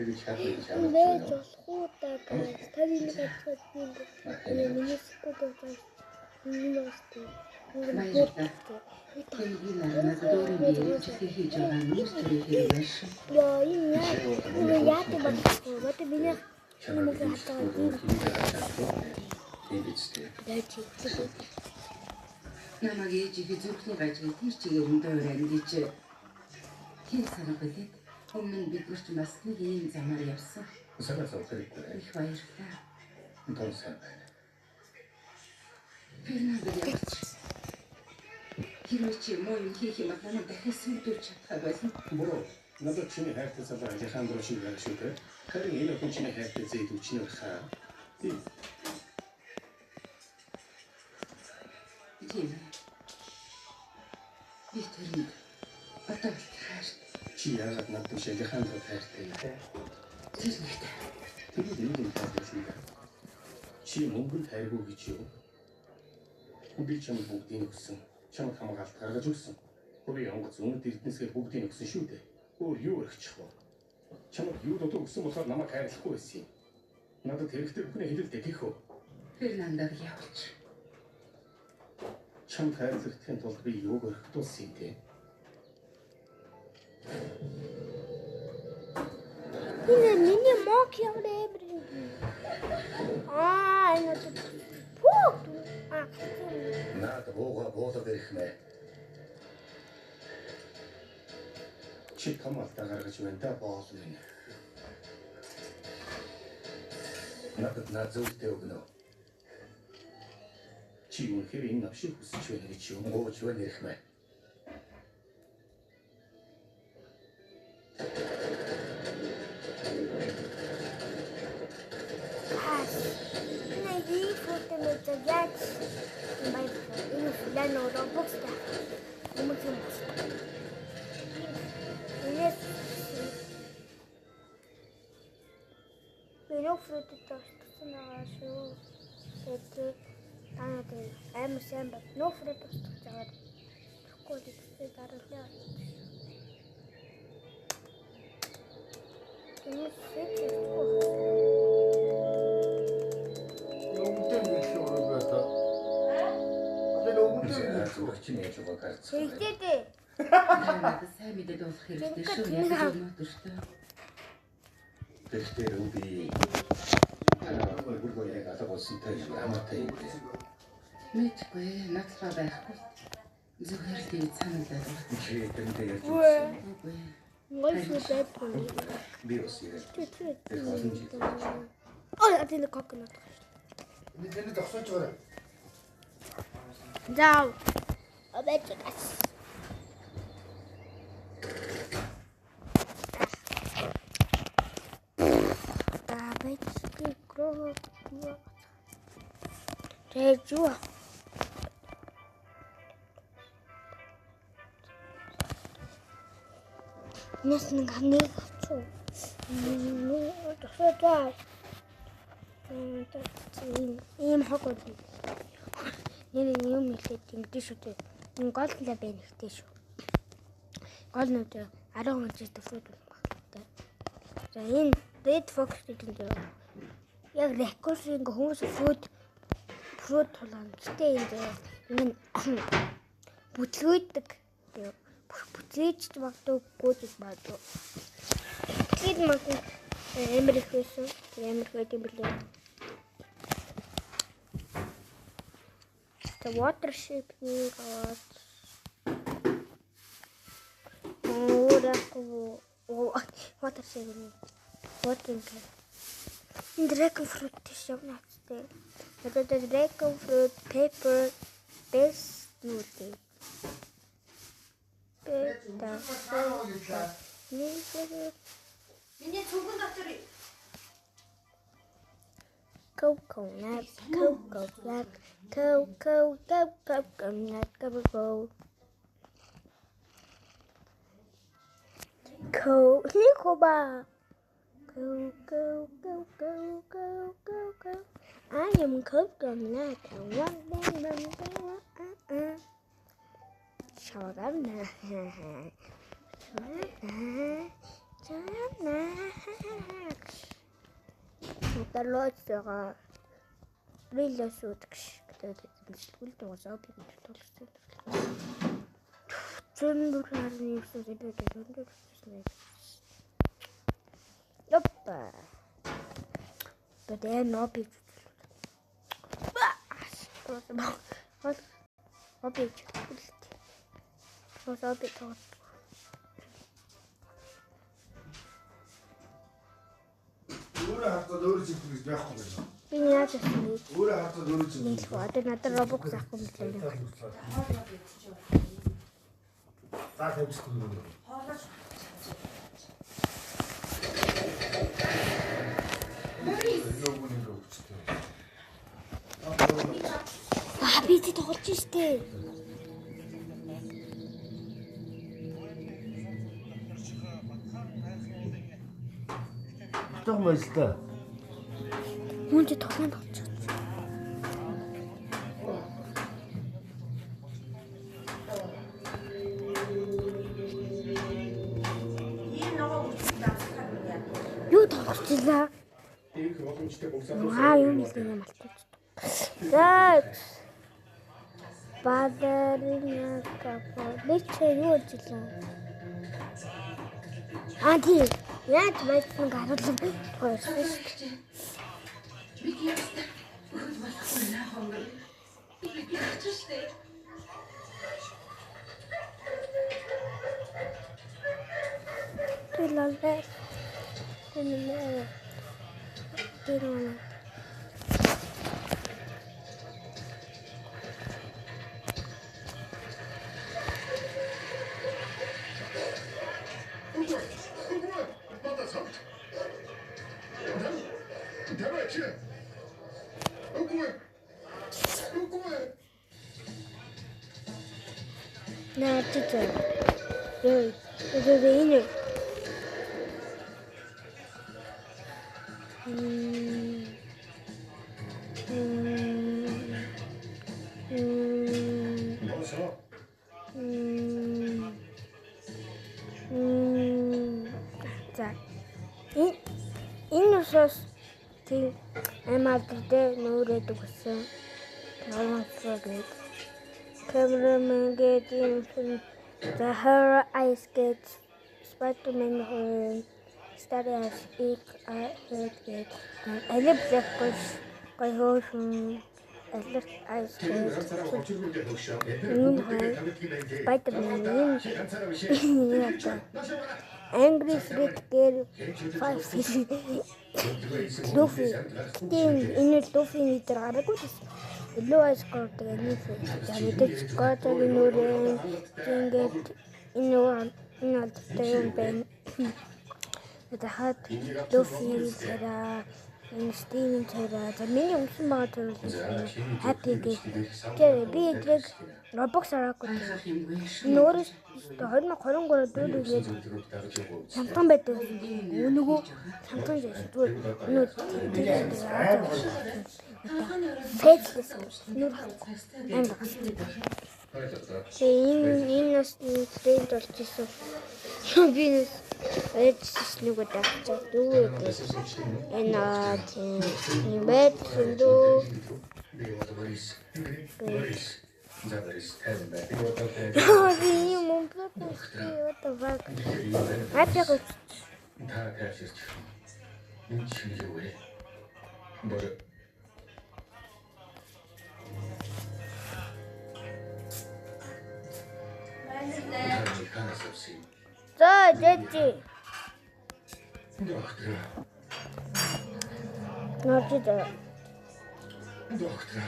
Тэгэж шалгаж Нээж болох уу та таны гадагш тийм миний сэтгэл бодож миний бастай. Тэний нарнад дөрөв бие хийж байгаа нүс төрөх хэрэг биш. Яа, энэ яа тийм бодсон. Вот миний чамайг Намаг ээжийнхээ зүрхний гажиг тэр чигээр нь дуурайна гэж хин санах үлээд өмнө нь бид нар ч бас нэг ийм замаар явсан. Усаас өгөхгүй. Их баярлалаа. Тонсан. Фернандо явж. Хэрвээ чи муу юм хийх юм бол намайг дахиад сүлдүүлж чадах байсан. Буруу. Надад чиний хайртай залуу Алехандро шиг байх шүү дээ. Харин энэ хүн чиний хайртай зээл үчний хаа. Тийм. Тийм. Би тэрний одоо хааш Чи яагаад надад биш Алехандро хайртай юм бэ? тэр нэгт. Тэгээд энэ юм хайртай шүү дээ. Чи мөнгөнд хайргүй гэж юу? Би чамд бүгдийг өгсөн. Чамд хамгаалт гаргаж өгсөн. Хөрийн онгоц өмнөд эрдэнэсгээ бүгдийг өгсөн шүү дээ. Өөр юу өргөчих вэ? Чамд юу дутуу өгсөн болохоор намайг хайрлахгүй байсан юм. Надад хэрэгтэй бүхний хэлэлтэй гэх үү? Фернандог явуулж. Чамд хайрлахдын тулд би юуг өргөдүүлсэн юм те? Энэ миний мок яваад энэ пок Наад боолоо гэрхмэ. Чи камалтаа гаргаж байна да боол минь. Надад назуултаа өгнө. Чи үнэхээр энэ навшиг хүсэж байна гэж юм гоож байна гэрхмэ. I'm saying, but no fruit of the child. Because it's a little Can you see it? Надад сайн мэдээд болох хэрэгтэй шүү. Яг зөв шүү. Тэгтээ би гурван яг алга болсонтой ямартай юм бэ? Мэдгүй надлаа байхгүй. Зөвхөн тийм санагдаад байна. Чи тэрнтэй ярьж үзсэн. Үгүй. Би бас яг тэр олон жил. Oh, I didn't coconut. Энийг зогсооч байгаа. Down. I bet you that's. Rejua. Nästan kan ni så. Nu då så där. Ийм хог уу. Нэр юм хэлээд ингэдэж шүү дээ. Энэ гол л байна ихтэй шүү. Гол нь 10 хүнтэй фрут байна. За энэ red fox гэдэг нь яг рекордын хүмүүс фрут тулаан. Гэтэ энэ бүтлгүйдэг. Бүтлгийж магадгүй магадгүй. Тэд магадгүй эмэр их байсан. Эмэр гэдэг билээ. The water ship got water ship dragon fruit is next. The dragon fruit paper best beauty. Coconut, coconut, coconut, go. Nicoba. Go. I am coconut. Удалоцоо рилэсүүд гэдэг зүйлд уусаа би төлөвлөсөн. Зөндөрхөн юмсууд байдаг зөндөрхөн. Опа. Бэдэ нопи. Опи. Опи тоо. Өөрөө хатад өөрөө зэвтэх гэж байхгүй байна. Би яаж асуув? Өөрөө хатад өөрөө зэвтэх. Одоо надад робокс авах юм байна. За тавьчихгүй юм. Би тэ тоглож штэ. Тог мэстэ. Мөн ч тоглож байна. Юу тоглочихлаа? Их боломжтой бүгсаа. Юу нэлээд юм алдчих. За. Бадарина капа. Личээ юу ажиллаа? Тийм. Яаж байсан гаруулсан хоёрсон шүү. Би ястаа өгөх болохгүй наа хонгор. Би яачжтэй. Тэлээ. На тице. Это ине. За. Энэ усаас тийм амаадтай нүүрээд өгсөн. Таамаасаа cameraman getting the her eyes get Spider-Man study as it heard it. Alip Blackbush Goyhoon Alip eyes get Spider-Man Angry Fred get 5 Luffy in it Luffy need to have a good Blue eyes got the new food. Got a new ring. Get in the pen. With a hat, Luffy, and Steven Terra. The million smarter happy gift. Get a big trick. Robux are good. Notice the Hodma Korongo do it. Something better. You go. Sometimes it's good. No, Faithless. Энэ стейт болчихсон. Би эцэс нэг удаач дүү. Энэ тийм бэт дүү. Би юм платно. What the fuck? Апяг. Та качеч. Ничего не было. За, дэжи. Доктор. Ночида. Доктор.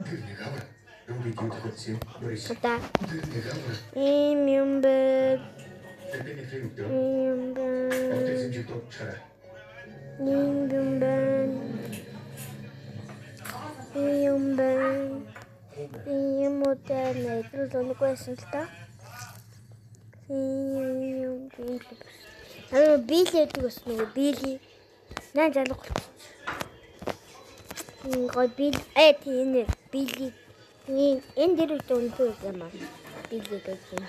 Дэрнигава. Рубики хотси. Борис. Да. Дэрнигава. Имюмбе. Дэрнигава. Имюмбе. Отец им доктора. Имюмбе. Имюмбе. Имюмбе. Нэтрэлоник байсан л та. Бийлээд бас нөгөө бийли. Наа жанах. Гой бил тийм бийли. Энэ дэр үтэн үнтэй юм аа. Бийли гэж юм.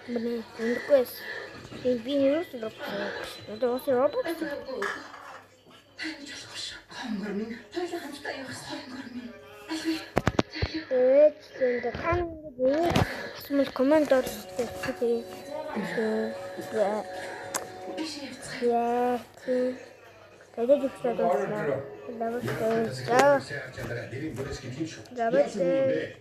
Блин, эндэггүйс. Би юу ч Roblox. Одоо ус Roblox. Хонгор минь хоёул хамтдаа явах хонгор минь. Тэгээд та ингээд смэл команд орчихсон. Биш явцгаа. Яа. Тэгээд ихтэй дуусна. Давай.